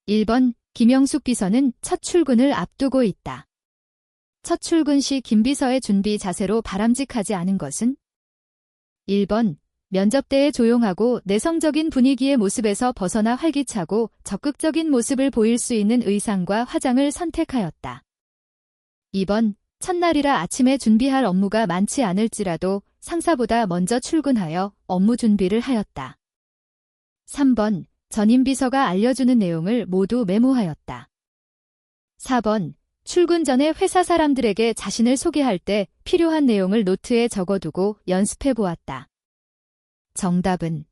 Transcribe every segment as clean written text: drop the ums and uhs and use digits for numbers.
1번 김영숙 비서는 첫 출근을 앞두고 있다. 첫 출근 시 김 비서의 준비 자세로 바람직하지 않은 것은? 1번 면접 때의 조용하고 내성적인 분위기의 모습에서 벗어나 활기차고 적극적인 모습을 보일 수 있는 의상과 화장을 선택하였다. 2번 첫날이라 아침에 준비할 업무가 많지 않을지라도 상사보다 먼저 출근하여 업무 준비를 하였다. 3번 전임 비서가 알려주는 내용을 모두 메모하였다. 4번 출근 전에 회사 사람들에게 자신을 소개할 때 필요한 내용을 노트에 적어두고 연습해 보았다. 정답은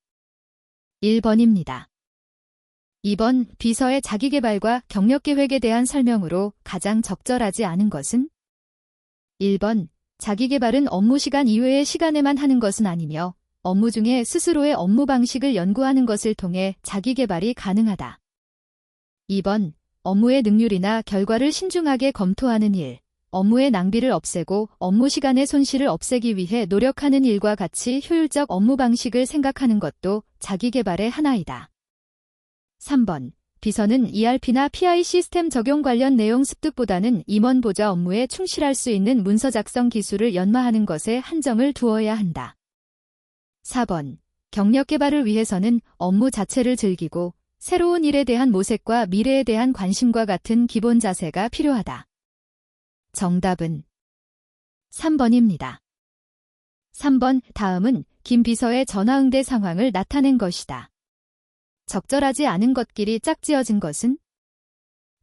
1번입니다. 2번 비서의 자기계발과 경력계획에 대한 설명으로 가장 적절하지 않은 것은? 1번 자기계발은 업무 시간 이외의 시간에만 하는 것은 아니며 업무 중에 스스로의 업무 방식을 연구하는 것을 통해 자기계발이 가능하다. 2번 업무의 능률이나 결과를 신중하게 검토하는 일, 업무의 낭비를 없애고 업무 시간의 손실을 없애기 위해 노력하는 일과 같이 효율적 업무 방식을 생각하는 것도 자기계발의 하나이다. 3번 비서는 ERP나 PI 시스템 적용 관련 내용 습득보다는 임원 보좌 업무에 충실할 수 있는 문서 작성 기술을 연마하는 것에 한정을 두어야 한다. 4번 경력 개발을 위해서는 업무 자체를 즐기고 새로운 일에 대한 모색과 미래에 대한 관심과 같은 기본 자세가 필요하다. 정답은 3번입니다. 3번 다음은 김 비서의 전화응대 상황을 나타낸 것이다. 적절하지 않은 것끼리 짝지어진 것은?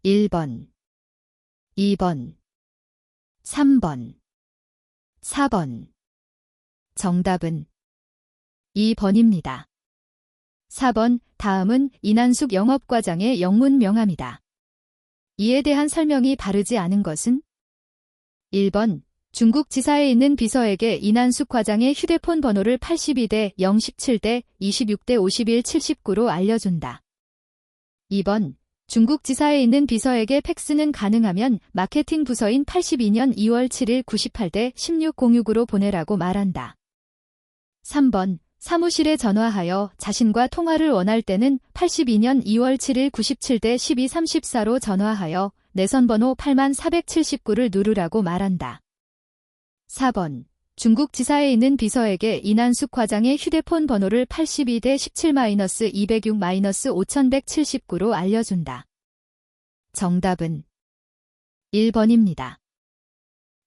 1번, 2번, 3번, 4번. 정답은 2번입니다. 4번 다음은 이난숙 영업과장의 영문 명함이다. 이에 대한 설명이 바르지 않은 것은? 1번 중국 지사에 있는 비서에게 이난숙 과장의 휴대폰 번호를 82대 017대 26대 51 79로 알려준다. 2번 중국 지사에 있는 비서에게 팩스는 가능하면 마케팅 부서인 82년 2월 7일 98대 1606으로 보내라고 말한다. 3번 사무실에 전화하여 자신과 통화를 원할 때는 82년 2월 7일 97대 12 34로 전화하여 내선번호 8479를 누르라고 말한다. 4번 중국 지사에 있는 비서에게 이난숙 과장의 휴대폰 번호를 82대 17-206-5179로 알려준다. 정답은 1번입니다.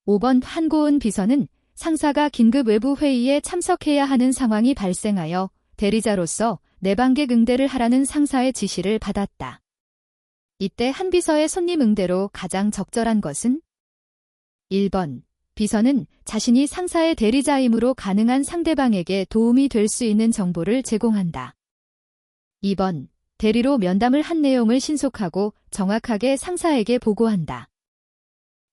5번 한고은 비서는 상사가 긴급 외부 회의에 참석해야 하는 상황이 발생하여 대리자로서 내방객 응대를 하라는 상사의 지시를 받았다. 이때 한 비서의 손님 응대로 가장 적절한 것은? 1번 비서는 자신이 상사의 대리자이므로 가능한 상대방에게 도움이 될 수 있는 정보를 제공한다. 2번 대리로 면담을 한 내용을 신속하고 정확하게 상사에게 보고한다.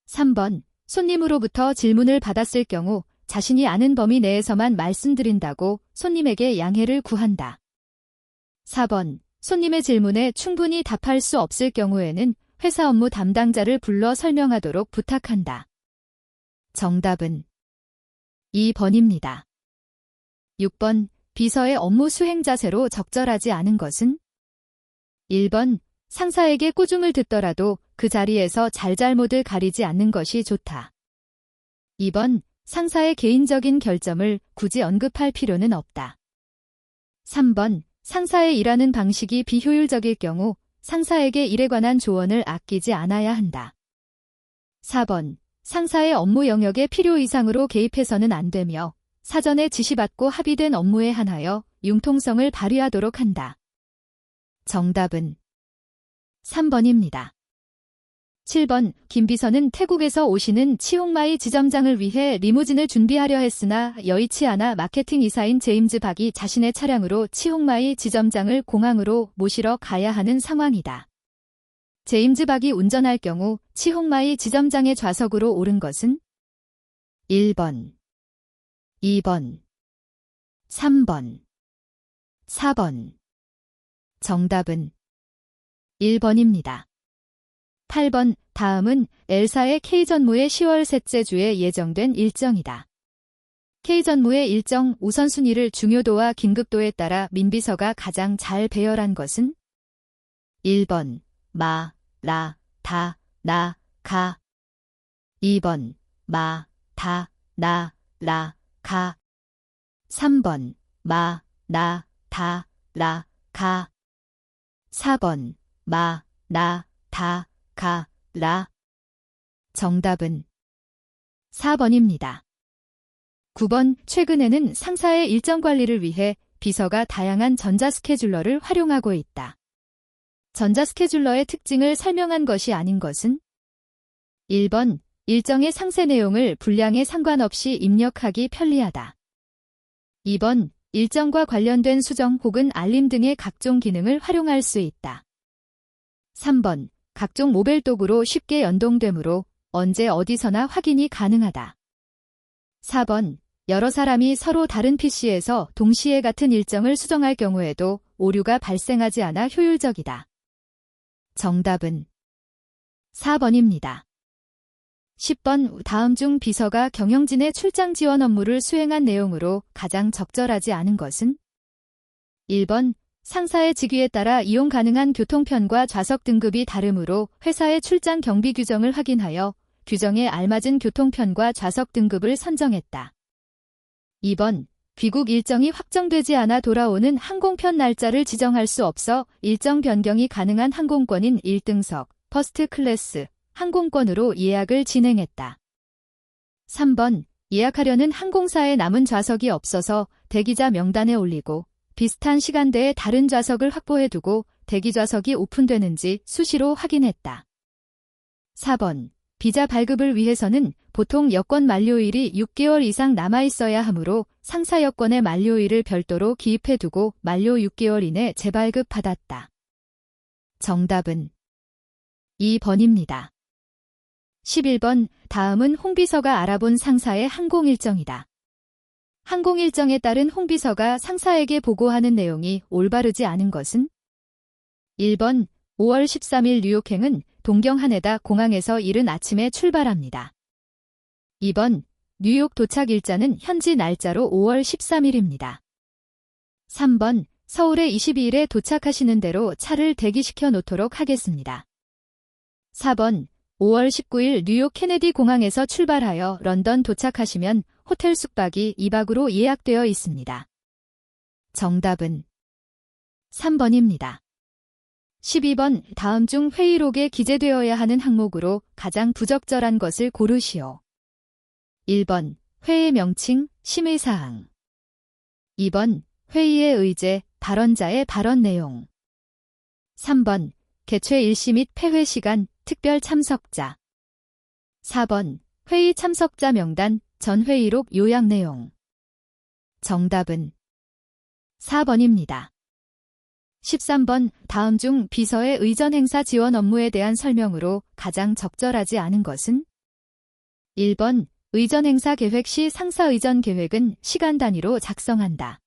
3번 손님으로부터 질문을 받았을 경우 자신이 아는 범위 내에서만 말씀드린다고 손님에게 양해를 구한다. 4번 손님의 질문에 충분히 답할 수 없을 경우에는 회사 업무 담당자를 불러 설명하도록 부탁한다. 정답은 2번입니다. 6번 비서의 업무 수행 자세로 적절하지 않은 것은? 1번 상사에게 꼬중을 듣더라도 그 자리에서 잘잘못을 가리지 않는 것이 좋다. 2번 상사의 개인적인 결점을 굳이 언급할 필요는 없다. 3번 상사의 일하는 방식이 비효율적일 경우 상사에게 일에 관한 조언을 아끼지 않아야 한다. 4번 상사의 업무 영역에 필요 이상으로 개입해서는 안 되며 사전에 지시받고 합의된 업무에 한하여 융통성을 발휘하도록 한다. 정답은 3번입니다. 7번 김 비서는 태국에서 오시는 치홍마이 지점장을 위해 리무진을 준비하려 했으나 여의치 않아 마케팅 이사인 제임즈 박이 자신의 차량으로 치홍마이 지점장을 공항으로 모시러 가야 하는 상황이다. 제임즈 박이 운전할 경우 치홍마이 지점장의 좌석으로 오른 것은? 1번, 2번, 3번, 4번. 정답은 1번입니다. 8번 다음은 엘사의 K전무의 10월 셋째 주에 예정된 일정이다. K전무의 일정 우선순위를 중요도와 긴급도에 따라 민비서가 가장 잘 배열한 것은? 1번 마, 라, 다, 나, 가. 2번, 마, 다, 나, 라, 가. 3번, 마, 나, 다, 라, 가. 4번, 마, 나, 다, 가, 라. 정답은 4번입니다. 9번, 최근에는 상사의 일정 관리를 위해 비서가 다양한 전자스케줄러를 활용하고 있다. 전자스케줄러의 특징을 설명한 것이 아닌 것은? 1번, 일정의 상세 내용을 분량에 상관없이 입력하기 편리하다. 2번, 일정과 관련된 수정 혹은 알림 등의 각종 기능을 활용할 수 있다. 3번, 각종 모바일 도구로 쉽게 연동되므로 언제 어디서나 확인이 가능하다. 4번, 여러 사람이 서로 다른 PC에서 동시에 같은 일정을 수정할 경우에도 오류가 발생하지 않아 효율적이다. 정답은 4번입니다. 10번, 다음 중 비서가 경영진의 출장 지원 업무를 수행한 내용으로 가장 적절하지 않은 것은? 1번, 상사의 직위에 따라 이용 가능한 교통편과 좌석 등급이 다르므로 회사의 출장 경비 규정을 확인하여 규정에 알맞은 교통편과 좌석 등급을 선정했다. 2번, 귀국 일정이 확정되지 않아 돌아오는 항공편 날짜를 지정할 수 없어 일정 변경이 가능한 항공권인 1등석, 퍼스트 클래스, 항공권으로 예약을 진행했다. 3번, 예약하려는 항공사에 남은 좌석이 없어서 대기자 명단에 올리고 비슷한 시간대에 다른 좌석을 확보해두고 대기 좌석이 오픈되는지 수시로 확인했다. 4번, 비자 발급을 위해서는 보통 여권 만료일이 6개월 이상 남아있어야 하므로 상사 여권의 만료일을 별도로 기입해두고 만료 6개월 이내 재발급받았다. 정답은 2번입니다. 11번, 다음은 홍비서가 알아본 상사의 항공일정이다. 항공일정에 따른 홍비서가 상사에게 보고하는 내용이 올바르지 않은 것은? 1번, 5월 13일 뉴욕행은 동경 하네다 공항에서 이른 아침에 출발합니다. 2번, 뉴욕 도착 일자는 현지 날짜로 5월 13일입니다. 3번, 서울에 22일에 도착하시는 대로 차를 대기시켜 놓도록 하겠습니다. 4번, 5월 19일 뉴욕 케네디 공항에서 출발하여 런던 도착하시면 호텔 숙박이 2박으로 예약되어 있습니다. 정답은 3번입니다. 12번, 다음 중 회의록에 기재되어야 하는 항목으로 가장 부적절한 것을 고르시오. 1번, 회의 명칭, 심의사항. 2번, 회의의 의제, 발언자의 발언 내용. 3번, 개최 일시 및 폐회 시간, 특별 참석자. 4번, 회의 참석자 명단, 전 회의록 요약 내용. 정답은 4번입니다. 13번, 다음 중 비서의 의전 행사 지원 업무에 대한 설명으로 가장 적절하지 않은 것은? 1번, 의전 행사 계획 시 상사 의전 계획은 시간 단위로 작성한다.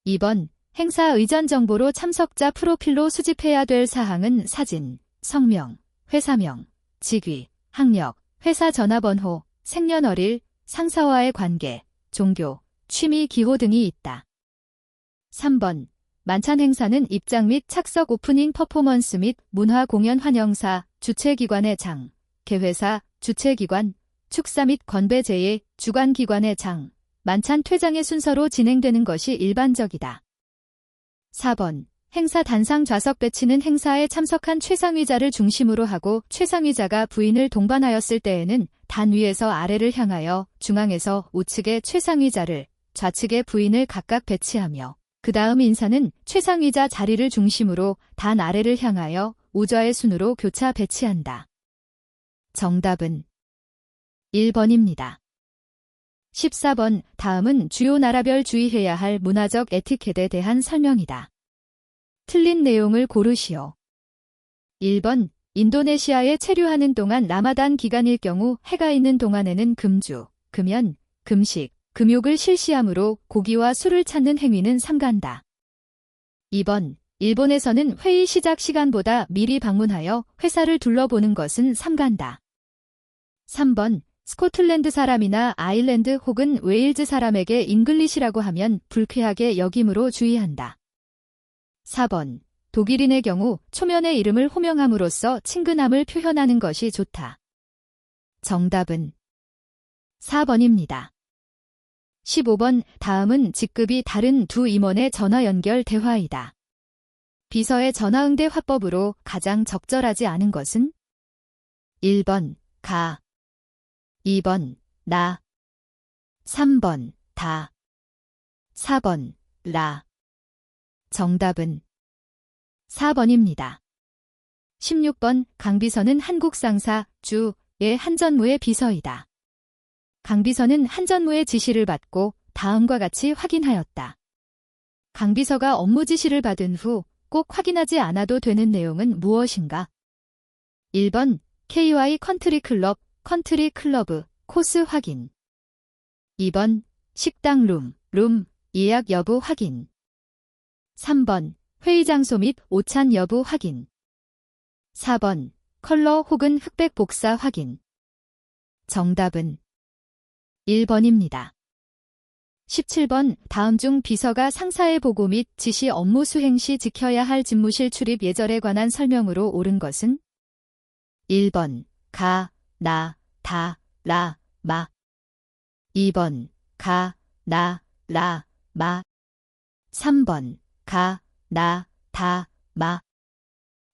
2번, 행사 의전 정보로 참석자 프로필로 수집해야 될 사항은 사진, 성명, 회사명, 직위, 학력, 회사 전화번호, 생년월일, 상사와의 관계, 종교, 취미 기호 등이 있다. 3번, 만찬 행사는 입장 및 착석 오프닝 퍼포먼스 및 문화 공연 환영사, 주최기관의 장, 개회사, 주최기관, 축사 및 건배 제의, 주관기관의 장, 만찬 퇴장의 순서로 진행되는 것이 일반적이다. 4번, 행사 단상 좌석 배치는 행사에 참석한 최상위자를 중심으로 하고 최상위자가 부인을 동반하였을 때에는 단 위에서 아래를 향하여 중앙에서 우측에 최상위자를, 좌측에 부인을 각각 배치하며 그 다음 인사는 최상위자 자리를 중심으로 단 아래를 향하여 우좌의 순으로 교차 배치한다. 정답은 1번입니다. 14번, 다음은 주요 나라별 주의해야 할 문화적 에티켓에 대한 설명이다. 틀린 내용을 고르시오. 1번, 인도네시아에 체류하는 동안 라마단 기간일 경우 해가 있는 동안에는 금주, 금연, 금식, 금욕을 실시하므로 고기와 술을 찾는 행위는 삼간다. 2번, 일본에서는 회의 시작 시간보다 미리 방문하여 회사를 둘러보는 것은 삼간다. 3번, 스코틀랜드 사람이나 아일랜드 혹은 웨일즈 사람에게 잉글리시라고 하면 불쾌하게 여김으로 주의한다. 4번, 독일인의 경우 초면의 이름을 호명함으로써 친근함을 표현하는 것이 좋다. 정답은 4번입니다. 15번 다음은 직급이 다른 두 임원의 전화 연결 대화이다. 비서의 전화응대 화법으로 가장 적절하지 않은 것은? 1번 가, 2번 나, 3번 다, 4번 라. 정답은 4번입니다. 16번 강비서는 한국 상사 주의 한전무의 비서이다. 강비서는 한전무의 지시를 받고 다음과 같이 확인하였다. 강비서가 업무 지시를 받은 후 꼭 확인하지 않아도 되는 내용은 무엇인가? 1번 KY 컨트리 클러브 코스 확인. 2번 식당 룸 예약 여부 확인. 3번 회의 장소 및 오찬 여부 확인. 4번 컬러 혹은 흑백 복사 확인. 정답은 1번입니다. 17번 다음 중 비서가 상사의 보고 및 지시 업무 수행 시 지켜야 할 집무실 출입 예절에 관한 설명으로 옳은 것은? 1번 가, 나, 다, 라, 마. 2번 가, 나, 라, 마. 3번 가, 나, 다, 마.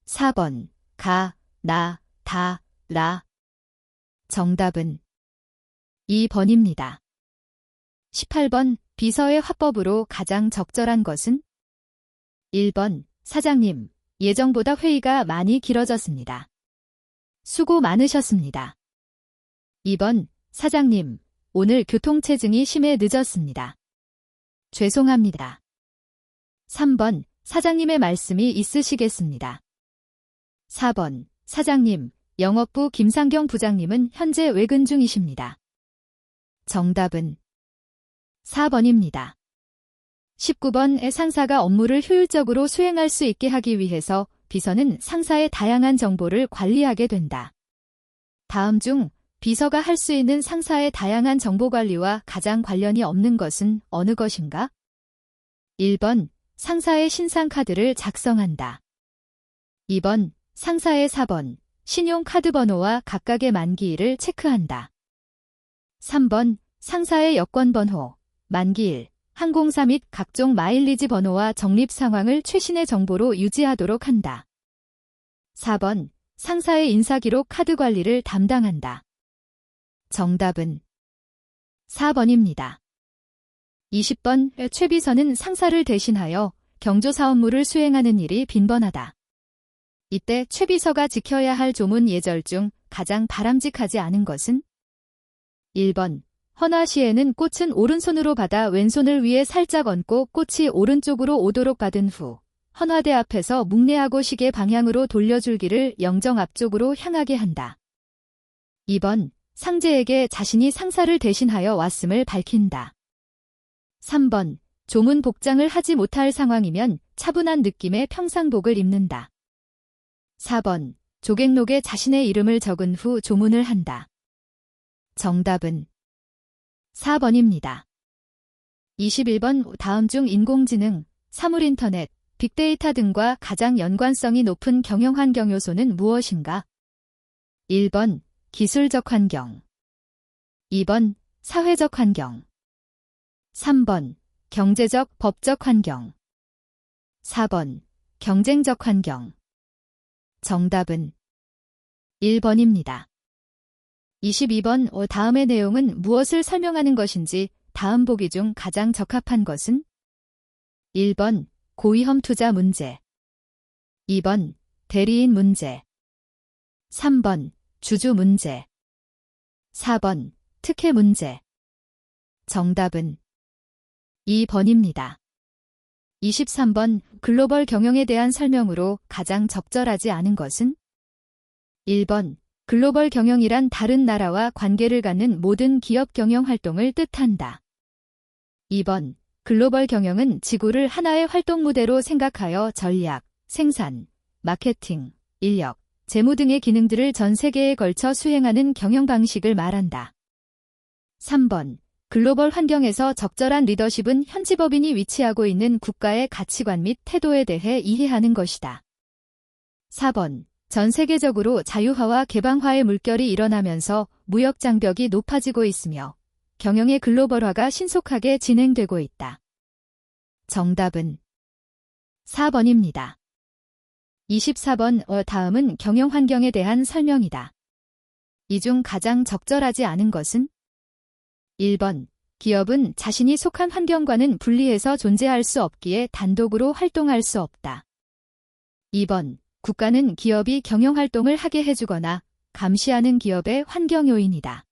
4번 가, 나, 다, 라. 정답은 2번입니다. 18번 비서의 화법으로 가장 적절한 것은? 1번 사장님, 예정보다 회의가 많이 길어졌습니다. 수고 많으셨습니다. 2번 사장님, 오늘 교통체증이 심해 늦었습니다. 죄송합니다. 3번 사장님의 말씀이 있으시겠습니다. 4번 사장님, 영업부 김상경 부장님은 현재 외근 중이십니다. 정답은 4번입니다. 19번 상사가 업무를 효율적으로 수행할 수 있게 하기 위해서 비서는 상사의 다양한 정보를 관리하게 된다. 다음 중 비서가 할 수 있는 상사의 다양한 정보 관리와 가장 관련이 없는 것은 어느 것인가? 1번 상사의 신상카드를 작성한다. 2번 상사의 4번 신용카드 번호와 각각의 만기일을 체크한다. 3번 상사의 여권번호, 만기일, 항공사 및 각종 마일리지 번호와 적립 상황을 최신의 정보로 유지하도록 한다. 4번 상사의 인사기록 카드 관리를 담당한다. 정답은 4번입니다. 20번 최 비서는 상사를 대신하여 경조사 업무를 수행하는 일이 빈번하다. 이때 최 비서가 지켜야 할 조문 예절 중 가장 바람직하지 않은 것은? 1번 헌화 시에는 꽃은 오른손으로 받아 왼손을 위에 살짝 얹고 꽃이 오른쪽으로 오도록 받은 후 헌화대 앞에서 묵례하고 시계 방향으로 돌려줄기를 영정 앞쪽으로 향하게 한다. 2번 상제에게 자신이 상사를 대신하여 왔음을 밝힌다. 3번 조문 복장을 하지 못할 상황이면 차분한 느낌의 평상복을 입는다. 4번 조객록에 자신의 이름을 적은 후 조문을 한다. 정답은 4번입니다. 21번 다음 중 인공지능, 사물인터넷, 빅데이터 등과 가장 연관성이 높은 경영환경 요소는 무엇인가? 1번 기술적 환경, 2번 사회적 환경, 3번 경제적, 법적 환경, 4번 경쟁적 환경. 정답은 1번입니다. 22번 다음의 내용은 무엇을 설명하는 것인지 다음 보기 중 가장 적합한 것은? 1번 고위험 투자 문제, 2번 대리인 문제, 3번 주주 문제, 4번 특혜 문제. 정답은 2번입니다. 23번 글로벌 경영에 대한 설명으로 가장 적절하지 않은 것은? 1번 글로벌 경영이란 다른 나라와 관계를 갖는 모든 기업 경영 활동을 뜻한다. 2번 글로벌 경영은 지구를 하나의 활동 무대로 생각하여 전략, 생산, 마케팅, 인력, 재무 등의 기능들을 전 세계에 걸쳐 수행하는 경영 방식을 말한다. 3번 글로벌 환경에서 적절한 리더십은 현지 법인이 위치하고 있는 국가의 가치관 및 태도에 대해 이해하는 것이다. 4번. 전 세계적으로 자유화와 개방화의 물결이 일어나면서 무역 장벽이 높아지고 있으며 경영의 글로벌화가 신속하게 진행되고 있다. 정답은 4번입니다. 24번. 다음은 경영 환경에 대한 설명이다. 이 중 가장 적절하지 않은 것은? 1번. 기업은 자신이 속한 환경과는 분리해서 존재할 수 없기에 단독으로 활동할 수 없다. 2번. 국가는 기업이 경영활동을 하게 해주거나 감시하는 기업의 환경 요인이다.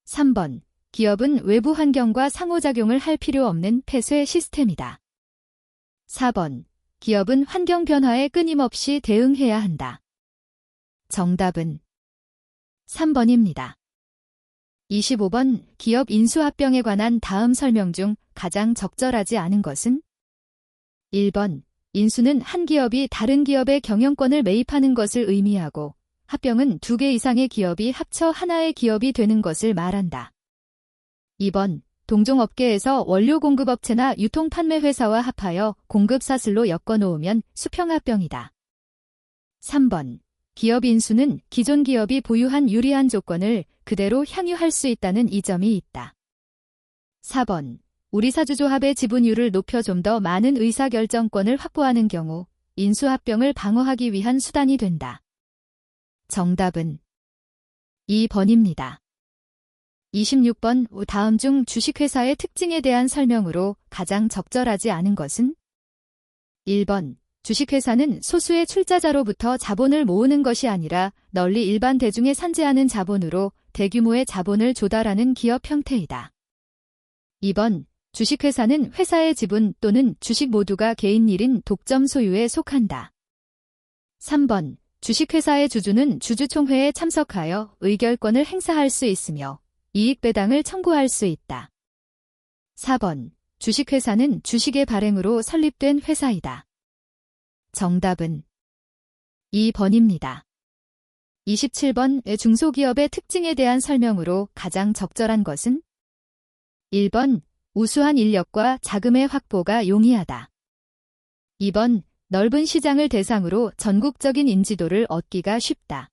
3번. 기업은 외부 환경과 상호작용을 할 필요 없는 폐쇄 시스템이다. 4번. 기업은 환경 변화에 끊임없이 대응해야 한다. 정답은 3번입니다. 25번. 기업 인수합병에 관한 다음 설명 중 가장 적절하지 않은 것은? 1번. 인수는 한 기업이 다른 기업의 경영권을 매입하는 것을 의미하고 합병은 2개 이상의 기업이 합쳐 하나의 기업이 되는 것을 말한다. 2번. 동종업계에서 원료 공급업체나 유통판매회사와 합하여 공급사슬로 엮어놓으면 수평합병이다. 3번. 기업 인수는 기존 기업이 보유한 유리한 조건을 그대로 향유할 수 있다는 이점이 있다. 4번. 우리사주조합의 지분율을 높여 좀 더 많은 의사결정권을 확보하는 경우 인수합병을 방어하기 위한 수단이 된다. 정답은 2번입니다. 26번. 다음 중 주식회사의 특징에 대한 설명으로 가장 적절하지 않은 것은? 1번. 주식회사는 소수의 출자자로부터 자본을 모으는 것이 아니라 널리 일반 대중에 산재하는 자본으로 대규모의 자본을 조달하는 기업 형태이다. 2번. 주식회사는 회사의 지분 또는 주식 모두가 개인 일인 독점 소유에 속한다. 3번. 주식회사의 주주는 주주총회에 참석하여 의결권을 행사할 수 있으며 이익배당을 청구할 수 있다. 4번. 주식회사는 주식의 발행으로 설립된 회사이다. 정답은 2번입니다. 27번. 중소기업의 특징에 대한 설명으로 가장 적절한 것은? 1번. 우수한 인력과 자금의 확보가 용이하다. 2번. 넓은 시장을 대상으로 전국적인 인지도를 얻기가 쉽다.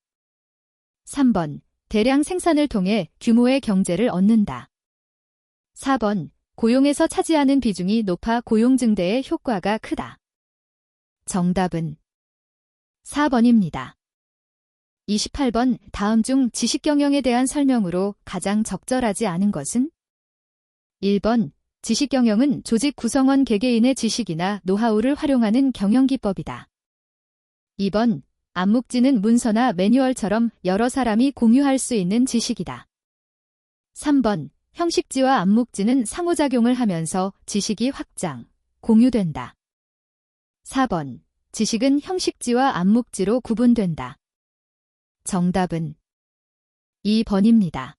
3번. 대량 생산을 통해 규모의 경제를 얻는다. 4번. 고용에서 차지하는 비중이 높아 고용 증대에 효과가 크다. 정답은 4번입니다. 28번. 다음 중 지식경영에 대한 설명으로 가장 적절하지 않은 것은? 1번. 지식경영은 조직 구성원 개개인의 지식이나 노하우를 활용하는 경영기법이다. 2번. 암묵지는 문서나 매뉴얼처럼 여러 사람이 공유할 수 있는 지식이다. 3번. 형식지와 암묵지는 상호작용을 하면서 지식이 확장, 공유된다. 4번. 지식은 형식지와 암묵지로 구분된다. 정답은 2번입니다.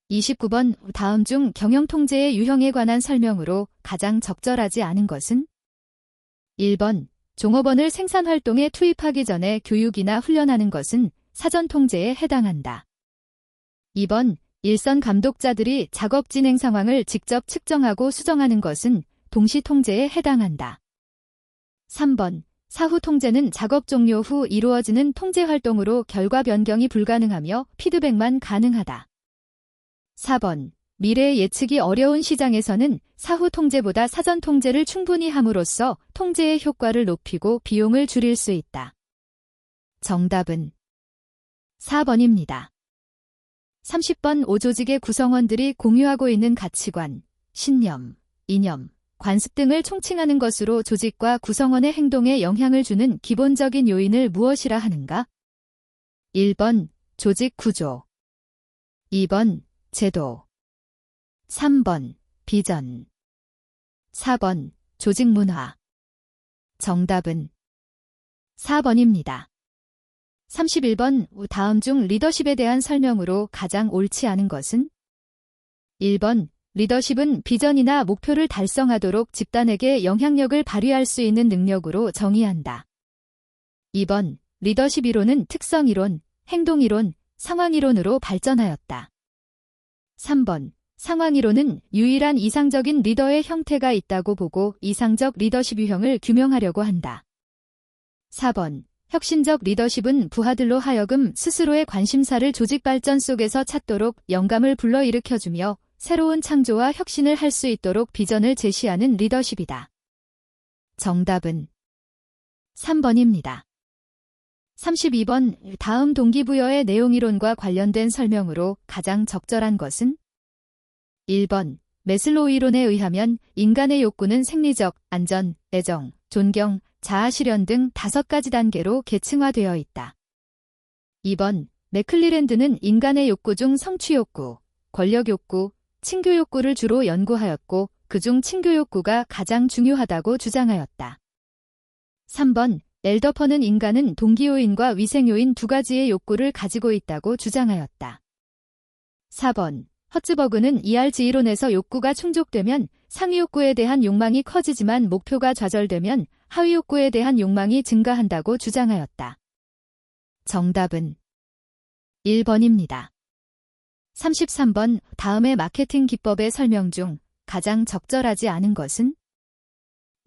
29번. 다음 중 경영통제의 유형에 관한 설명으로 가장 적절하지 않은 것은? 1번. 종업원을 생산활동에 투입하기 전에 교육이나 훈련하는 것은 사전통제에 해당한다. 2번. 일선 감독자들이 작업 진행 상황을 직접 측정하고 수정하는 것은 동시통제에 해당한다. 3번. 사후 통제는 작업 종료 후 이루어지는 통제 활동으로 결과 변경이 불가능하며 피드백만 가능하다. 4번. 미래의 예측이 어려운 시장에서는 사후 통제보다 사전 통제를 충분히 함으로써 통제의 효과를 높이고 비용을 줄일 수 있다. 정답은 4번입니다. 30번. 5조직의 구성원들이 공유하고 있는 가치관, 신념, 이념, 관습 등을 총칭하는 것으로 조직과 구성원의 행동에 영향을 주는 기본적인 요인을 무엇이라 하는가? 1번. 조직 구조. 2번. 제도. 3번. 비전. 4번. 조직 문화. 정답은 4번입니다. 31번. 다음 중 리더십에 대한 설명으로 가장 옳지 않은 것은? 1번. 리더십은 비전이나 목표를 달성하도록 집단에게 영향력을 발휘할 수 있는 능력으로 정의한다. 2번. 리더십 이론은 특성 이론, 행동 이론, 상황 이론으로 발전하였다. 3번. 상황이론은 유일한 이상적인 리더의 형태가 있다고 보고 이상적 리더십 유형을 규명하려고 한다. 4번. 혁신적 리더십은 부하들로 하여금 스스로의 관심사를 조직 발전 속에서 찾도록 영감을 불러일으켜주며 새로운 창조와 혁신을 할 수 있도록 비전을 제시하는 리더십이다. 정답은 3번입니다. 32번. 다음 동기부여의 내용이론과 관련된 설명으로 가장 적절한 것은? 1번. 매슬로우 이론에 의하면 인간의 욕구는 생리적, 안전, 애정, 존경, 자아실현 등 5가지 단계로 계층화되어 있다. 2번. 맥클리랜드는 인간의 욕구 중 성취욕구, 권력욕구, 친교욕구를 주로 연구하였고 그중 친교욕구가 가장 중요하다고 주장하였다. 3번. 엘더퍼는 인간은 동기요인과 위생요인 2가지의 욕구를 가지고 있다고 주장하였다. 4번. 허츠버그는 ERG 이론에서 욕구가 충족되면 상위 욕구에 대한 욕망이 커지지만 목표가 좌절되면 하위 욕구에 대한 욕망이 증가한다고 주장하였다. 정답은 1번입니다. 33번. 다음의 마케팅 기법의 설명 중 가장 적절하지 않은 것은?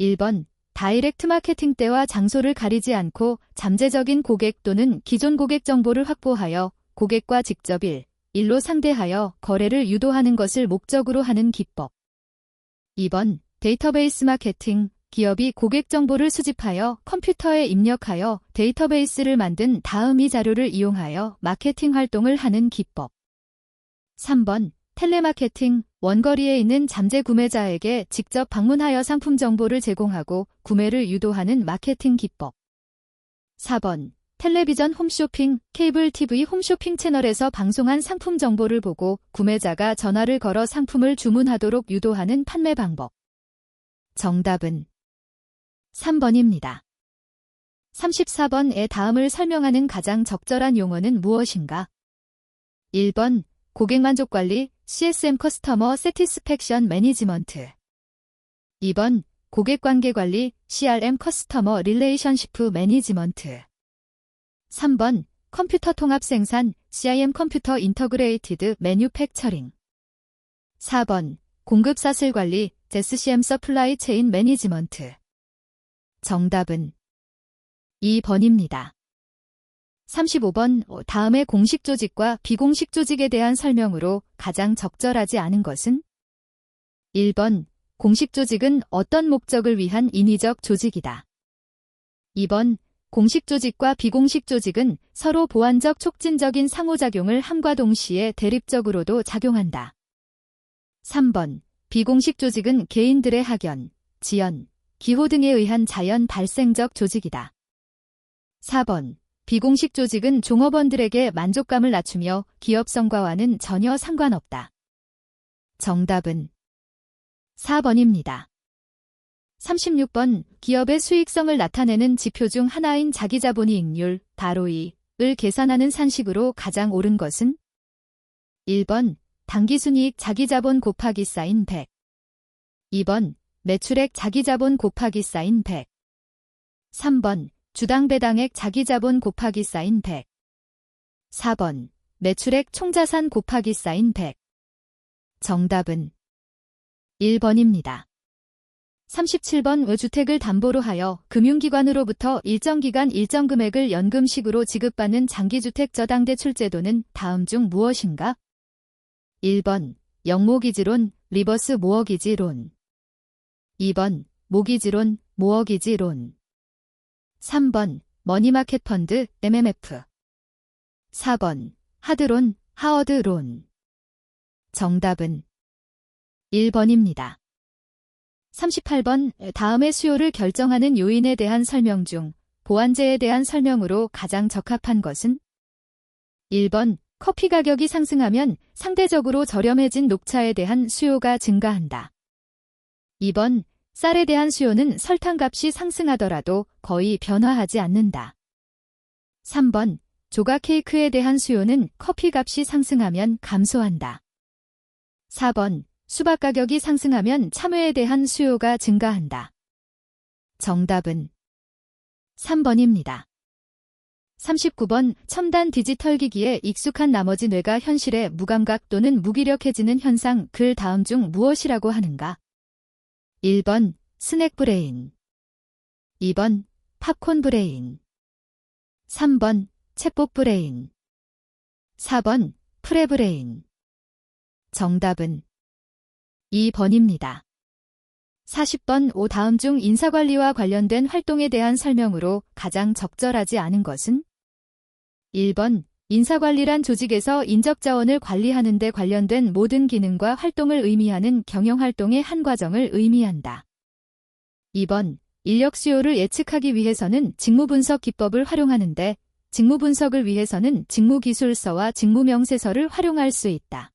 1번. 다이렉트 마케팅 때와 장소를 가리지 않고 잠재적인 고객 또는 기존 고객 정보를 확보하여 고객과 직접 일로 상대하여 거래를 유도하는 것을 목적으로 하는 기법. 2번. 데이터베이스 마케팅. 기업이 고객 정보를 수집하여 컴퓨터에 입력하여 데이터베이스를 만든 다음 이 자료를 이용하여 마케팅 활동을 하는 기법. 3번. 텔레마케팅. 원거리에 있는 잠재 구매자에게 직접 방문하여 상품 정보를 제공하고 구매를 유도하는 마케팅 기법. 4번. 텔레비전 홈쇼핑, 케이블 TV 홈쇼핑 채널에서 방송한 상품 정보를 보고 구매자가 전화를 걸어 상품을 주문하도록 유도하는 판매 방법. 정답은 3번입니다. 34번의 다음을 설명하는 가장 적절한 용어는 무엇인가? 1번. 고객만족관리, CSM 커스터머 세티스팩션 매니지먼트. 2번. 고객관계관리, CRM 커스터머 릴레이션시프 매니지먼트. 3번. 컴퓨터 통합 생산, CIM 컴퓨터 인터그레이티드 매뉴팩처링. 4번. 공급 사슬 관리, SCM 서플라이 체인 매니지먼트. 정답은 2번입니다. 35번. 다음의 공식 조직과 비공식 조직에 대한 설명으로 가장 적절하지 않은 것은? 1번. 공식 조직은 어떤 목적을 위한 인위적 조직이다. 2번. 공식 조직과 비공식 조직은 서로 보완적 촉진적인 상호작용을 함과 동시에 대립적으로도 작용한다. 3번. 비공식 조직은 개인들의 학연, 지연, 기호 등에 의한 자연 발생적 조직이다. 4번. 비공식 조직은 종업원들에게 만족감을 낮추며 기업성과와는 전혀 상관없다. 정답은 4번입니다. 36번. 기업의 수익성을 나타내는 지표 중 하나인 자기자본이익률, 바로 이을 계산하는 산식으로 가장 옳은 것은? 1번. 당기순이익 자기자본 곱하기 사인 100. 2번. 매출액 자기자본 곱하기 사인 100. 3번. 주당 배당액 자기자본 곱하기 사인 100. 4번. 매출액 총자산 곱하기 사인 100. 정답은 1번입니다. 37번. 주택을 담보로 하여 금융기관으로부터 일정 기간 일정 금액을 연금식으로 지급받는 장기주택 저당대출제도는 다음 중 무엇인가? 1번. 영모기지론, 리버스 모어기지론. 2번. 모기지론, 모어기지론. 3번. 머니마켓 펀드, MMF. 4번. 하드론, 하워드론. 정답은 1번입니다. 38번. 다음의 수요를 결정하는 요인에 대한 설명 중 보완제에 대한 설명으로 가장 적합한 것은? 1번. 커피 가격이 상승하면 상대적으로 저렴해진 녹차에 대한 수요가 증가한다. 2번. 쌀에 대한 수요는 설탕값이 상승하더라도 거의 변화하지 않는다. 3번. 조각 케이크에 대한 수요는 커피값이 상승하면 감소한다. 4번. 수박 가격이 상승하면 참외에 대한 수요가 증가한다. 정답은 3번입니다. 39번 첨단 디지털 기기에 익숙한 나머지 뇌가 현실에 무감각 또는 무기력해지는 현상 글 다음 중 무엇이라고 하는가? 1번 스낵 브레인 2번 팝콘 브레인 3번 챗봇 브레인 4번 프레 브레인 정답은 2번입니다. 40번 오 다음 중 인사관리와 관련된 활동에 대한 설명으로 가장 적절하지 않은 것은? 1번 인사관리란 조직에서 인적자원을 관리하는 데 관련된 모든 기능과 활동을 의미하는 경영활동의 한 과정을 의미한다. 2번 인력 수요를 예측하기 위해서는 직무분석 기법을 활용하는데 직무분석을 위해서는 직무기술서와 직무명세서를 활용할 수 있다.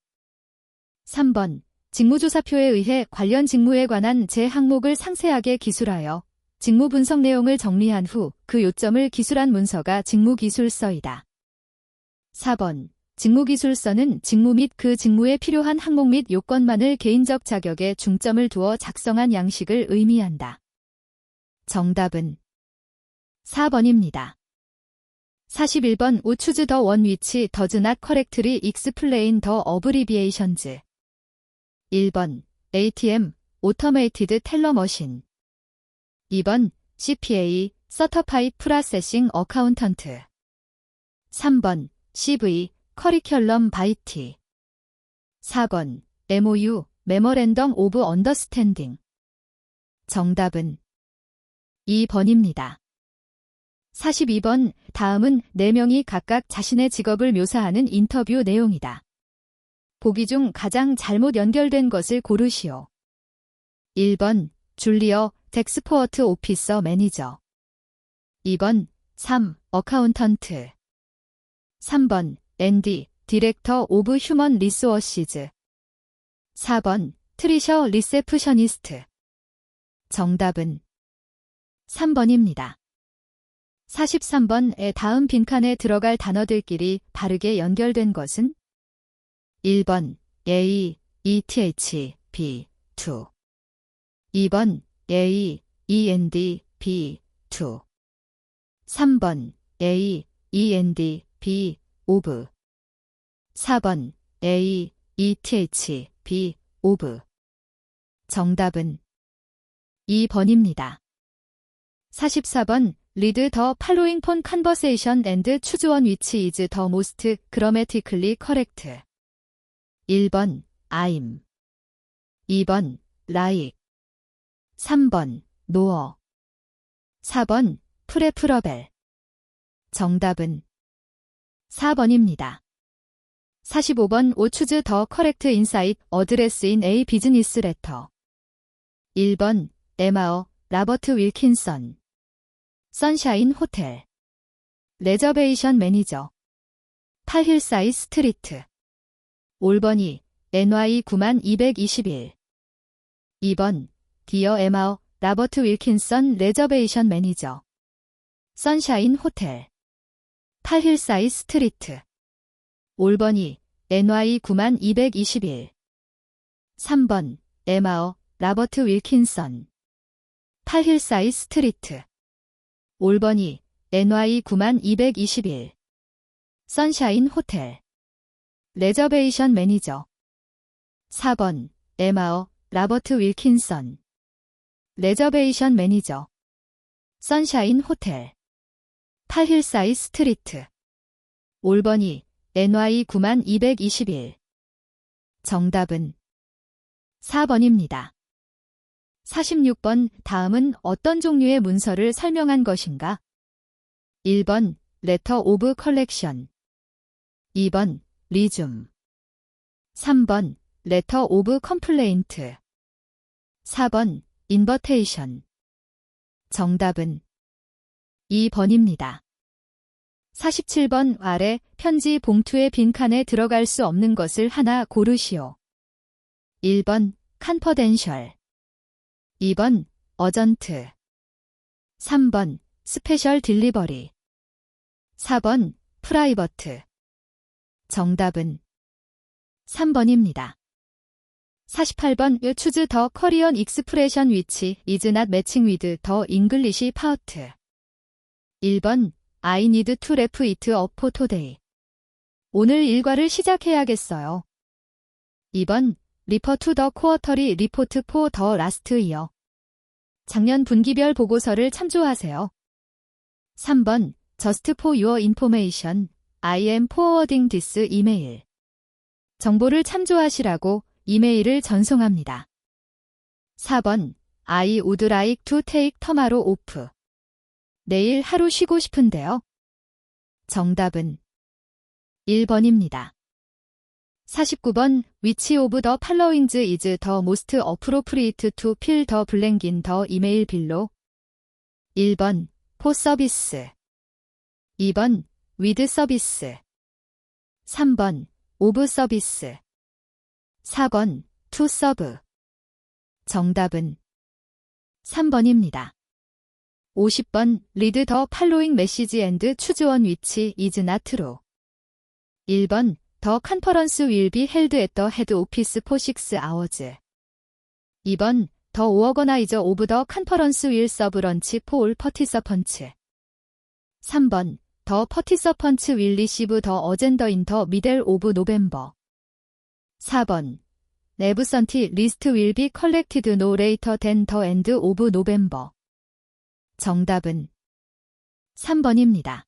3번 직무조사표에 의해 관련 직무에 관한 제 항목을 상세하게 기술하여 직무 분석 내용을 정리한 후 그 요점을 기술한 문서가 직무기술서이다. 4번 직무기술서는 직무 및 그 직무에 필요한 항목 및 요건만을 개인적 자격에 중점을 두어 작성한 양식을 의미한다. 정답은 4번입니다. 41번 We choose the one which does not correctly explain the abbreviations. 1번 ATM, Automated Teller Machine 2번 CPA, Certified Processing Accountant 3번 CV, Curriculum Vitae 4번 MOU, Memorandum of Understanding 정답은 2번입니다. 42번 다음은 4명이 각각 자신의 직업을 묘사하는 인터뷰 내용이다. 보기 중 가장 잘못 연결된 것을 고르시오. 1번 줄리어 덱스포어트 오피서 매니저 2번 3. 어카운턴트 3번 앤디 디렉터 오브 휴먼 리소어시즈 4번 트리셔 리세프셔니스트 정답은 3번입니다. 43번의 다음 빈칸에 들어갈 단어들끼리 바르게 연결된 것은? 1번 A, ETH, B, 2 2번 A, END, B, 2 3번 A, END, B, of 4번 A, ETH, B, of 정답은 2번입니다. 44번 Read the following phone conversation and choose one which is the most grammatically correct. 1번 I'm 2번 like 3번 노어 4번 프레프러벨 정답은 4번입니다. 45번 O choose the correct insight address in a business letter. 1번 에마어 라버트 윌킨선 선샤인 호텔 레저베이션 매니저 8힐사이 스트리트 올버니 NY 9221 2번 디어 에마어 라버트 윌킨선 레저베이션 매니저 선샤인 호텔 8힐사이 스트리트 올버니 NY 9221 3번 에마어 라버트 윌킨선 8힐사이 스트리트 올버니 NY 9221 선샤인 호텔 레저베이션 매니저 4번 에마어 라버트 윌킨선 레저베이션 매니저 선샤인 호텔 8힐사이 스트리트 올버니 NY 9221 정답은 4번입니다. 46번 다음은 어떤 종류의 문서를 설명한 것인가? 1번 레터 오브 컬렉션 2번 리줌 3번 레터 오브 컴플레인트 4번 인버테이션 정답은 2번입니다. 47번 아래 편지 봉투의 빈칸에 들어갈 수 없는 것을 하나 고르시오. 1번 컨퍼덴셜 2번 어전트 3번 스페셜 딜리버리 4번 프라이버트 정답은 3번입니다. 48번 Choose the Korean expression which is not matching with the English part. 1번 I need to wrap it up for today. 오늘 일과를 시작해야겠어요. 2번 Refer to the quarterly report for the last year. 작년 분기별 보고서를 참조하세요. 3번 Just for your information, I am forwarding this email. 정보를 참조하시라고 이메일을 전송합니다. 4번 I would like to take tomorrow off. 내일 하루 쉬고 싶은데요. 정답은 1번입니다. 49번 Which of the following is the most appropriate to fill the blank in the email below? 1번 for service, 2번 with service, 3번 of service, 4번 to serve. 정답은 3번입니다. 50번 Read the following message and choose one which is not true. 1번 The conference will be held at the head office for 6 hours. 2번 The organizer of the conference will serve lunch for all participants. 3번 The participants will receive the agenda in the middle of November. 4번 Absent list will be collected no later than the end of November. 정답은 3번입니다.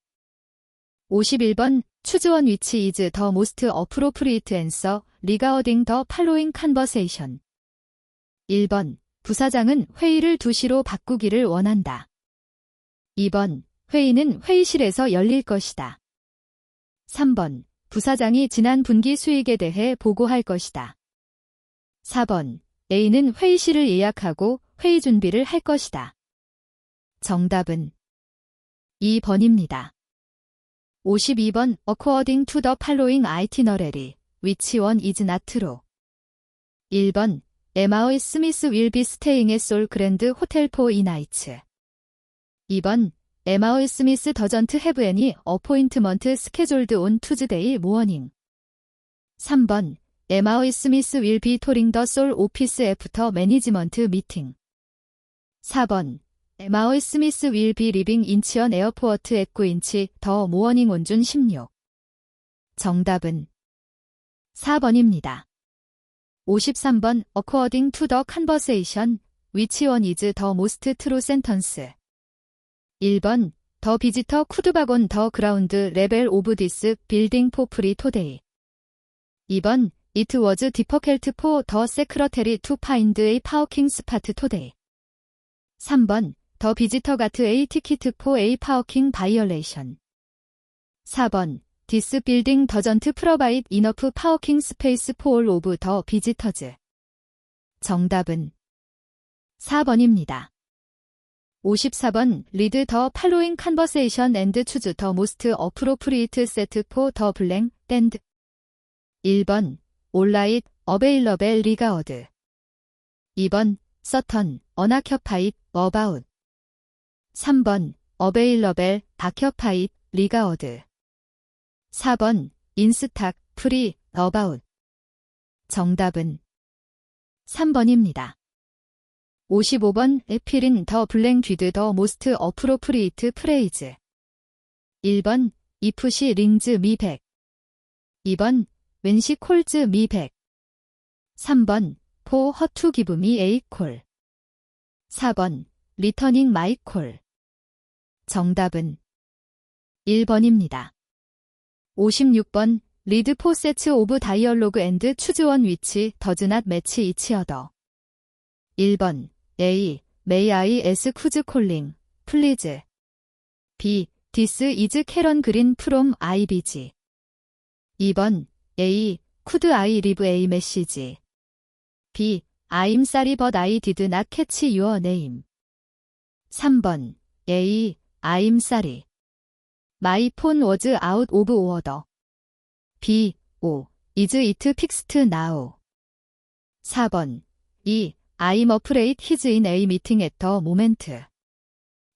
51번 Choose one which is the most appropriate answer regarding the following conversation. 1번 부사장은 회의를 2시로 바꾸기를 원한다. 2번 회의는 회의실에서 열릴 것이다. 3번 부사장이 지난 분기 수익에 대해 보고할 것이다. 4번 A는 회의실을 예약하고 회의 준비를 할 것이다. 정답은 2번입니다. 52번 According to the following itinerary, which one is not true? 1번 Emma Smith will be staying at Seoul Grand Hotel for 2 nights. 2번 Emma Smith doesn't have any appointment scheduled on Tuesday morning. 3번 Emma Smith will be touring the Seoul office after management meeting. 4번 Emma Smith will be leaving Incheon Airport at 9인치 the morning on June 16. 정답은 4번입니다. 53번 According to the conversation, which one is the most true sentence? 1번 The visitor could wagon the ground level of this building for free today. 2번 It was difficult for the secretary to find a parking spot today. 3번 The visitor got a ticket for a parking violation. 4번 This building doesn't provide enough parking space for all of the visitors. 정답은 4번입니다. 54번 Read the following conversation and choose the most appropriate set for the blank and. 1번 Alright, available regard. 2번 certain, unoccupied, about. 3번 available, occupied, regard. 4번 in stock, free, about. 정답은 3번입니다. 55번 Filling the blank with the most appropriate phrase. 1번 If she rings me back. 2번 When she calls me back. 3번 For her to give me a call. 4번 Returning my call. 정답은 1번입니다. 56번 Read 4 sets of dialogue and choose one which does not match each other. 1번 A. May I ask who's calling, please? B. This is Karen Green from IBG. 2번 A. Could I leave a message? B. I'm sorry but I did not catch your name. 3번 A. I'm sorry. My phone was out of order. B. O. Is it fixed now? 4번 E. I'm afraid he's in a meeting at the moment.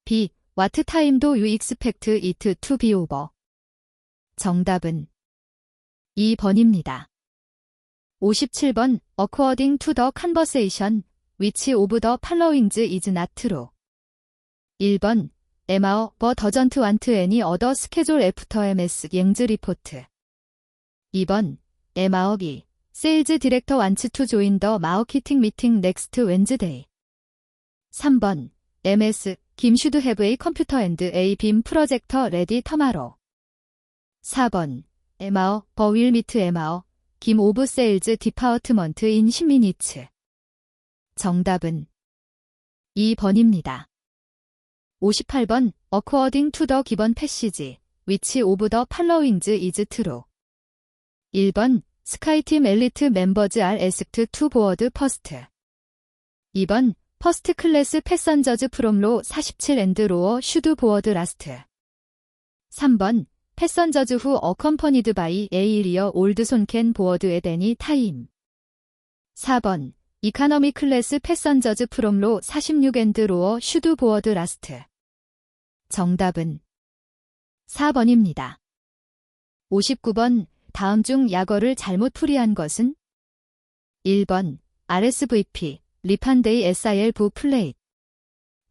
B. What time do you expect it to be over? 정답은 2번입니다. 57번 According to the conversation, which of the following is not true? 1번 에마어 버 더전트 완트 애니 어더 스케졸 애프터 MS 앵즈 리포트. 2번 에마어 비 세일즈 디렉터 완츠 투 조인 더 마우키팅 미팅 넥스트 웬즈데이. 3번 MS 김 슈드 해브 에이 컴퓨터 앤드 에이 빔 프로젝터 레디 터마로. 4번 에마어 버 윌 미트 에마어 김 오브 세일즈 디파어트먼트 인 10미니츠. 정답은 2번입니다. 58번 According to the given passage, which of the following is true? 1번 스카이팀 엘리트 멤버즈 are asked to board first. 2번 퍼스트 클래스 패선저즈 프롬로 47 and 로어 슈드 보어드 라스트. 3번 패선저즈 후 어컴퍼니드 바이 에이리어 올드 손캔 보어드 앳 애니 타임. 4번 이카너미 클래스 패선저즈 프롬로 46 and 로어 슈드 보어드 라스트. 정답은 4번입니다. 59번 다음 중 약어를 잘못 풀이한 것은? 1번 RSVP 리판데이 SIL 부 플레이트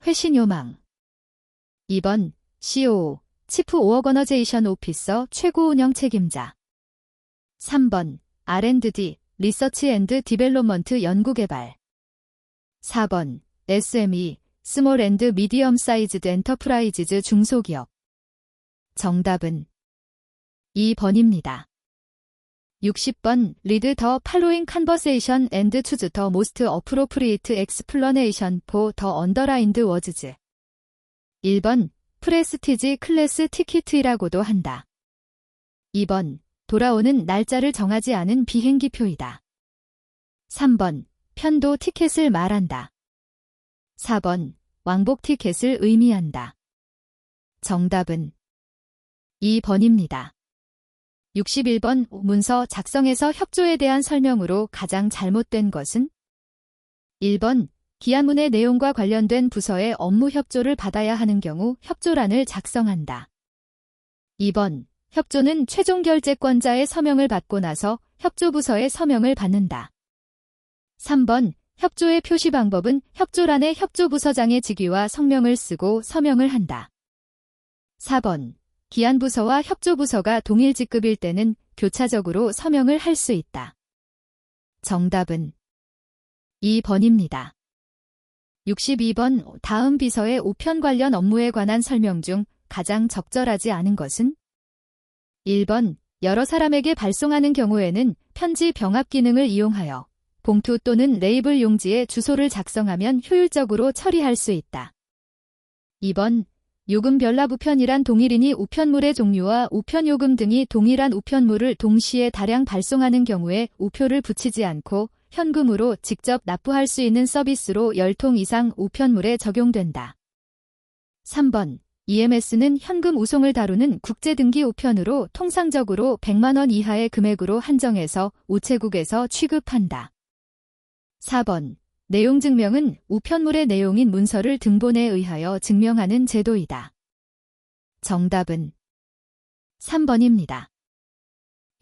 회신 요망. 2번 COO 치프 오어거너제이션 오피서 최고 운영 책임자. 3번 R&D 리서치 앤드 디벨롭먼트 연구개발. 4번 SME 스몰 앤드 미디엄 사이즈드 엔터프라이즈즈 중소기업. 정답은 2번입니다. 60번 리드 더 팔로잉 컨버세이션 앤드 추즈 더 모스트 어프로프리에이트 엑스플러네이션 포 더 언더라인드 워즈즈. 1번 프레스티지 클래스 티켓이라고도 한다. 2번 돌아오는 날짜를 정하지 않은 비행기표이다. 3번 편도 티켓을 말한다. 4번 왕복 티켓을 의미한다. 정답은 2번입니다. 61번 문서 작성에서 협조에 대한 설명으로 가장 잘못된 것은? 1번 기한문의 내용과 관련된 부서의 업무 협조를 받아야 하는 경우 협조란을 작성한다. 2번 협조는 최종 결재권자의 서명을 받고 나서 협조부서의 서명을 받는다. 3번 협조의 표시 방법은 협조란에 협조부서장의 직위와 성명을 쓰고 서명을 한다. 4번 기한부서와 협조부서가 동일 직급일 때는 교차적으로 서명을 할 수 있다. 정답은 2번입니다. 62번 다음 비서의 우편 관련 업무에 관한 설명 중 가장 적절하지 않은 것은? 1번 여러 사람에게 발송하는 경우에는 편지 병합 기능을 이용하여 봉투 또는 레이블 용지에 주소를 작성하면 효율적으로 처리할 수 있다. 2번 요금 별납 우편이란 동일인이 우편물의 종류와 우편요금 등이 동일한 우편물을 동시에 다량 발송하는 경우에 우표를 붙이지 않고 현금으로 직접 납부할 수 있는 서비스로 10통 이상 우편물에 적용된다. 3번 EMS는 현금 우송을 다루는 국제등기 우편으로 통상적으로 100만 원 이하의 금액으로 한정해서 우체국에서 취급한다. 4번 내용 증명은 우편물의 내용인 문서를 등본에 의하여 증명하는 제도이다. 정답은 3번입니다.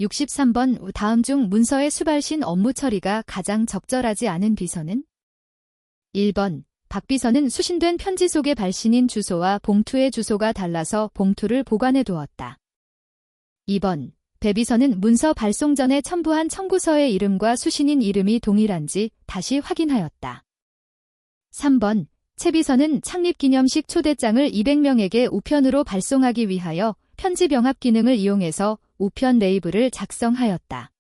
63번 다음 중 문서의 수발신 업무 처리가 가장 적절하지 않은 비서는? 1번 박 비서는 수신된 편지 속의 발신인 주소와 봉투의 주소가 달라서 봉투를 보관해 두었다. 2번 배 비서는 문서 발송 전에 첨부한 청구서의 이름과 수신인 이름이 동일한지 다시 확인하였다. 3번 최 비서는 창립기념식 초대장을 200명에게 우편으로 발송하기 위하여 편지 병합 기능을 이용해서 우편 레이블을 작성하였다.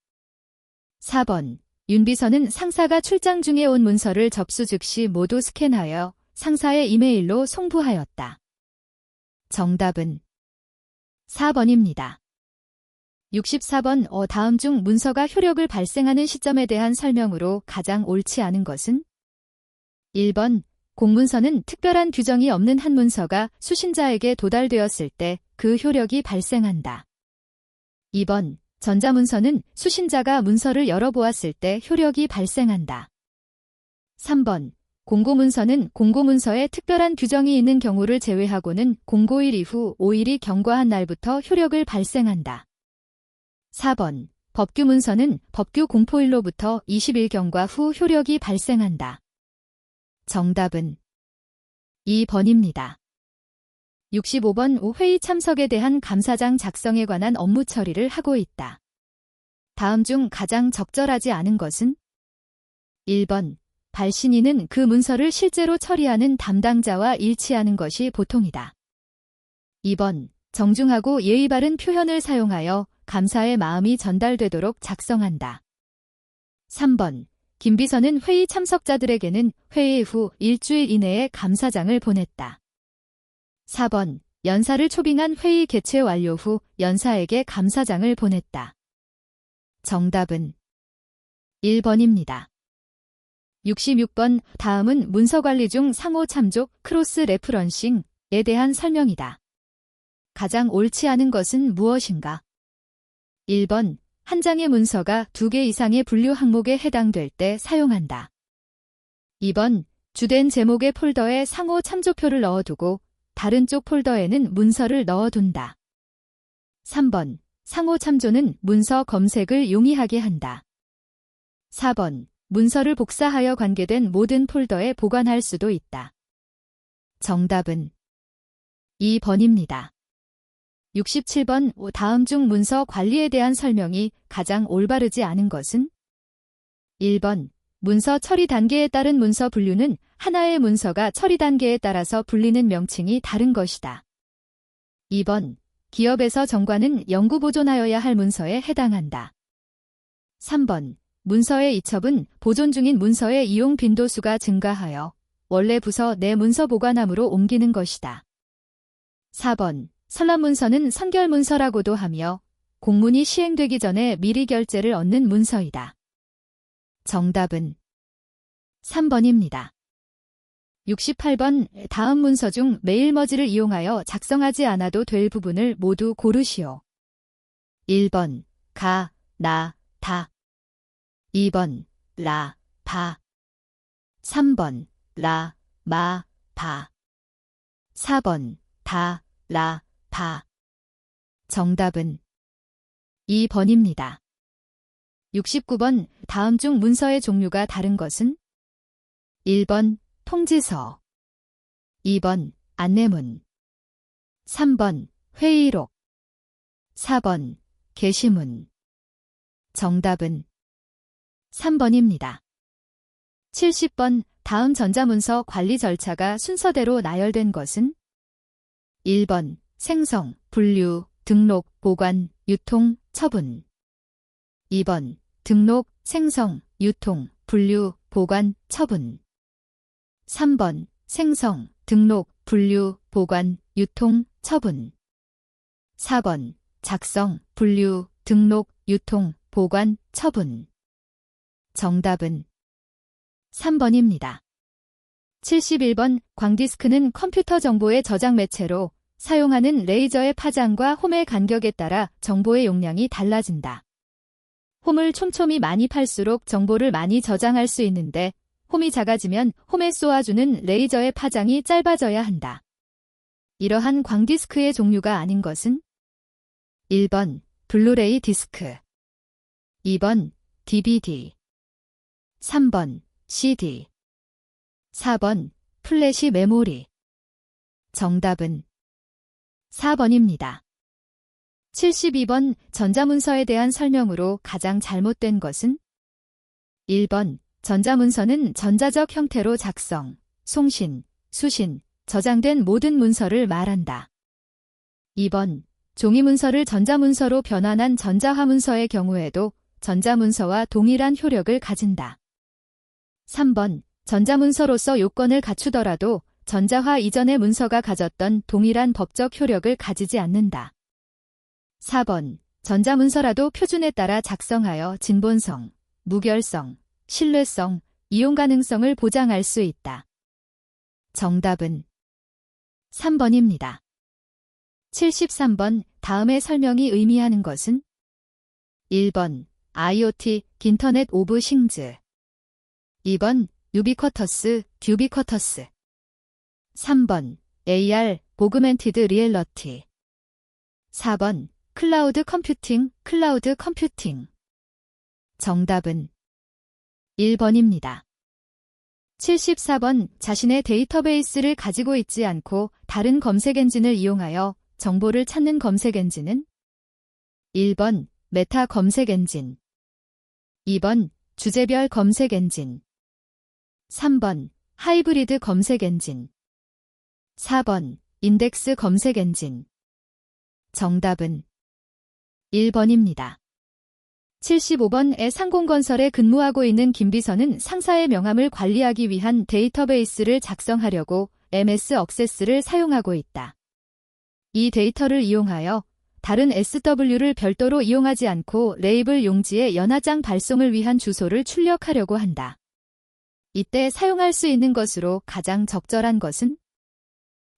4번 윤 비서는 상사가 출장 중에 온 문서를 접수 즉시 모두 스캔하여 상사의 이메일로 송부하였다. 정답은 4번입니다. 64번 다음 중 문서가 효력을 발생하는 시점에 대한 설명으로 가장 옳지 않은 것은? 1번 공문서는 특별한 규정이 없는 한 문서가 수신자에게 도달되었을 때 그 효력이 발생한다. 2번 전자문서는 수신자가 문서를 열어보았을 때 효력이 발생한다. 3번 공고문서는 공고문서에 특별한 규정이 있는 경우를 제외하고는 공고일 이후 5일이 경과한 날부터 효력을 발생한다. 4번 법규문서는 법규 공포일로부터 20일 경과 후 효력이 발생한다. 정답은 2번입니다. 65번 회의 참석에 대한 감사장 작성에 관한 업무 처리를 하고 있다. 다음 중 가장 적절하지 않은 것은? 1번. 발신인은 그 문서를 실제로 처리하는 담당자와 일치하는 것이 보통이다. 2번. 정중하고 예의 바른 표현을 사용하여 감사의 마음이 전달되도록 작성한다. 3번. 김 비서는 회의 참석자들에게는 회의 후 일주일 이내에 감사장을 보냈다. 4번. 연사를 초빙한 회의 개최 완료 후 연사에게 감사장을 보냈다. 정답은 1번입니다. 66번. 다음은 문서관리 중 상호 참조, 크로스 레프런싱에 대한 설명이다. 가장 옳지 않은 것은 무엇인가? 1번. 한 장의 문서가 2개 이상의 분류 항목에 해당될 때 사용한다. 2번. 주된 제목의 폴더에 상호 참조표를 넣어두고 다른 쪽 폴더에는 문서를 넣어둔다. 3번. 상호 참조는 문서 검색을 용이하게 한다. 4번. 문서를 복사하여 관계된 모든 폴더에 보관할 수도 있다. 정답은 2번입니다. 67번. 다음 중 문서 관리에 대한 설명이 가장 올바르지 않은 것은? 1번. 문서 처리 단계에 따른 문서 분류는 하나의 문서가 처리 단계에 따라서 불리는 명칭이 다른 것이다. 2번. 기업에서 정관은 영구 보존하여야 할 문서에 해당한다. 3번. 문서의 이첩은 보존 중인 문서의 이용 빈도수가 증가하여 원래 부서 내 문서 보관함으로 옮기는 것이다. 4번. 선람문서는 선결문서라고도 하며 공문이 시행되기 전에 미리 결재를 얻는 문서이다. 정답은 3번입니다. 68번. 다음 문서 중 메일머지를 이용하여 작성하지 않아도 될 부분을 모두 고르시오. 1번. 가, 나, 다. 2번. 라, 바. 3번. 라, 마, 바. 4번. 다, 라, 바. 정답은 2번입니다. 69번. 다음 중 문서의 종류가 다른 것은? 1번. 통지서. 2번. 안내문. 3번. 회의록. 4번. 게시문. 정답은 3번입니다. 70번. 다음 전자문서 관리 절차가 순서대로 나열된 것은? 1번. 생성, 분류, 등록, 보관, 유통, 처분. 2번. 등록, 생성, 유통, 분류, 보관, 처분. 3번. 생성, 등록, 분류, 보관, 유통, 처분. 4번. 작성, 분류, 등록, 유통, 보관, 처분. 정답은 3번입니다. 71번. 광디스크는 컴퓨터 정보의 저장 매체로 사용하는 레이저의 파장과 홈의 간격에 따라 정보의 용량이 달라진다. 홈을 촘촘히 많이 팔수록 정보를 많이 저장할 수 있는데 홈이 작아지면 홈에 쏘아주는 레이저의 파장이 짧아져야 한다. 이러한 광디스크의 종류가 아닌 것은? 1번. 블루레이 디스크. 2번. DVD. 3번. CD. 4번. 플래시 메모리. 정답은 4번입니다. 72번. 전자문서에 대한 설명으로 가장 잘못된 것은? 1번. 전자문서는 전자적 형태로 작성, 송신, 수신, 저장된 모든 문서를 말한다. 2번. 종이문서를 전자문서로 변환한 전자화문서의 경우에도 전자문서와 동일한 효력을 가진다. 3번. 전자문서로서 요건을 갖추더라도 전자화 이전의 문서가 가졌던 동일한 법적 효력을 가지지 않는다. 4번. 전자문서라도 표준에 따라 작성하여 진본성, 무결성, 신뢰성, 이용 가능성을 보장할 수 있다. 정답은 3번입니다. 73번. 다음의 설명이 의미하는 것은? 1번. IoT, 인터넷 오브 싱즈. 2번. 유비쿼터스, 듀비쿼터스. 3번. AR, 오그멘티드 리얼러티. 4번. 클라우드 컴퓨팅, 클라우드 컴퓨팅. 정답은 1번입니다. 74번 자신의 데이터베이스를 가지고 있지 않고 다른 검색 엔진을 이용하여 정보를 찾는 검색 엔진은 1번 메타 검색 엔진, 2번 주제별 검색 엔진, 3번 하이브리드 검색 엔진, 4번 인덱스 검색 엔진. 정답은 1번입니다. 75번에 상공건설에 근무하고 있는 김비서는 상사의 명함을 관리하기 위한 데이터베이스를 작성하려고 MS 억세스를 사용하고 있다. 이 데이터를 이용하여 다른 SW를 별도로 이용하지 않고 레이블 용지의 연하장 발송을 위한 주소를 출력하려고 한다. 이때 사용할 수 있는 것으로 가장 적절한 것은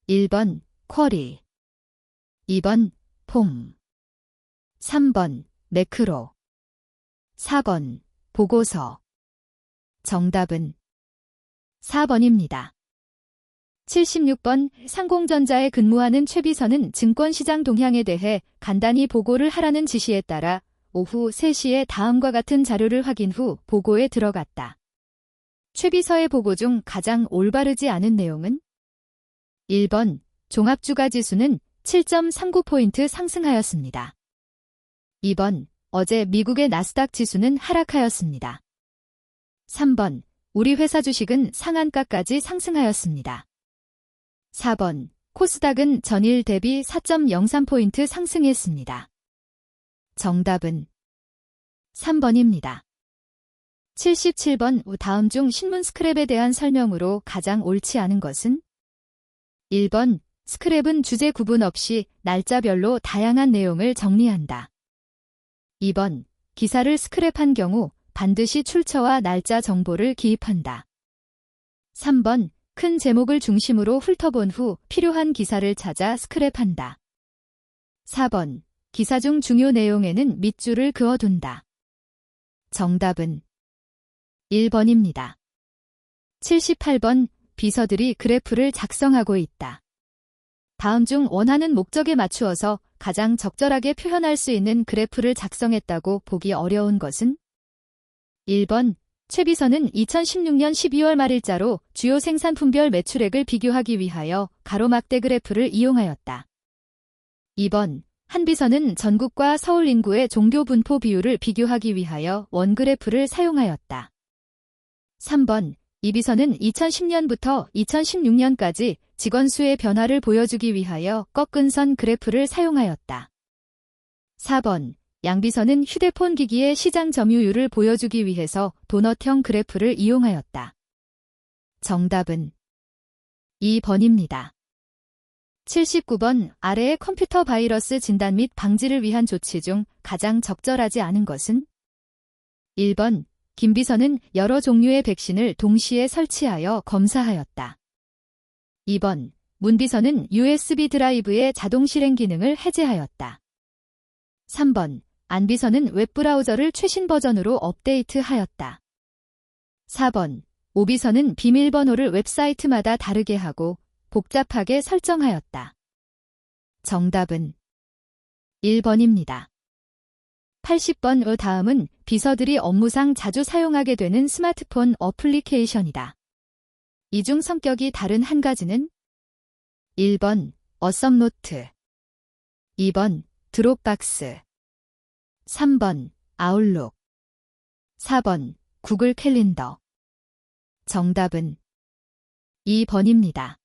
1번 쿼리, 2번 폼, 3번 매크로, 4번 보고서. 정답은 4번입니다. 76번 상공전자에 근무하는 최비서는 증권시장 동향에 대해 간단히 보고를 하라는 지시에 따라 오후 3시에 다음과 같은 자료를 확인 후 보고에 들어갔다. 최비서의 보고 중 가장 올바르지 않은 내용은 1번 종합주가지수는 7.39포인트 상승하였습니다. 2번 어제 미국의 나스닥 지수는 하락하였습니다. 3번 우리 회사 주식은 상한가까지 상승하였습니다. 4번 코스닥은 전일 대비 4.03포인트 상승했습니다. 정답은 3번입니다. 77번 다음 중 신문 스크랩에 대한 설명으로 가장 옳지 않은 것은 1번 스크랩은 주제 구분 없이 날짜별로 다양한 내용을 정리한다. 2번 기사를 스크랩한 경우 반드시 출처와 날짜 정보를 기입한다. 3번 큰 제목을 중심으로 훑어본 후 필요한 기사를 찾아 스크랩한다. 4번 기사 중 중요 내용에는 밑줄을 그어둔다. 정답은 1번입니다. 78번 비서들이 그래프를 작성하고 있다. 다음 중 원하는 목적에 맞추어서 가장 적절하게 표현할 수 있는 그래프를 작성했다고 보기 어려운 것은 1번 최비서는 2016년 12월 말일자로 주요 생산품별 매출액을 비교하기 위하여 가로막대 그래프를 이용하였다. 2번 한비서는 전국과 서울 인구의 종교 분포 비율을 비교하기 위하여 원그래프를 사용하였다. 3번 이비서는 2010년부터 2016년까지 직원 수의 변화를 보여주기 위하여 꺾은 선 그래프를 사용하였다. 4번 양비서는 휴대폰 기기의 시장 점유율을 보여주기 위해서 도넛형 그래프를 이용하였다. 정답은 2번입니다. 79번 아래의 컴퓨터 바이러스 진단 및 방지를 위한 조치 중 가장 적절하지 않은 것은 1번 김비서는 여러 종류의 백신을 동시에 설치하여 검사하였다. 2번 문비서는 USB 드라이브의 자동 실행 기능을 해제하였다. 3번 안비서는 웹브라우저를 최신 버전으로 업데이트하였다. 4번 오비서는 비밀번호를 웹사이트마다 다르게 하고 복잡하게 설정하였다. 정답은 1번입니다. 80번 다음은 비서들이 업무상 자주 사용하게 되는 스마트폰 어플리케이션이다. 이 중 성격이 다른 한 가지는 1번 어썸노트, 2번 드롭박스, 3번 아웃룩, 4번 구글 캘린더. 정답은 2번입니다.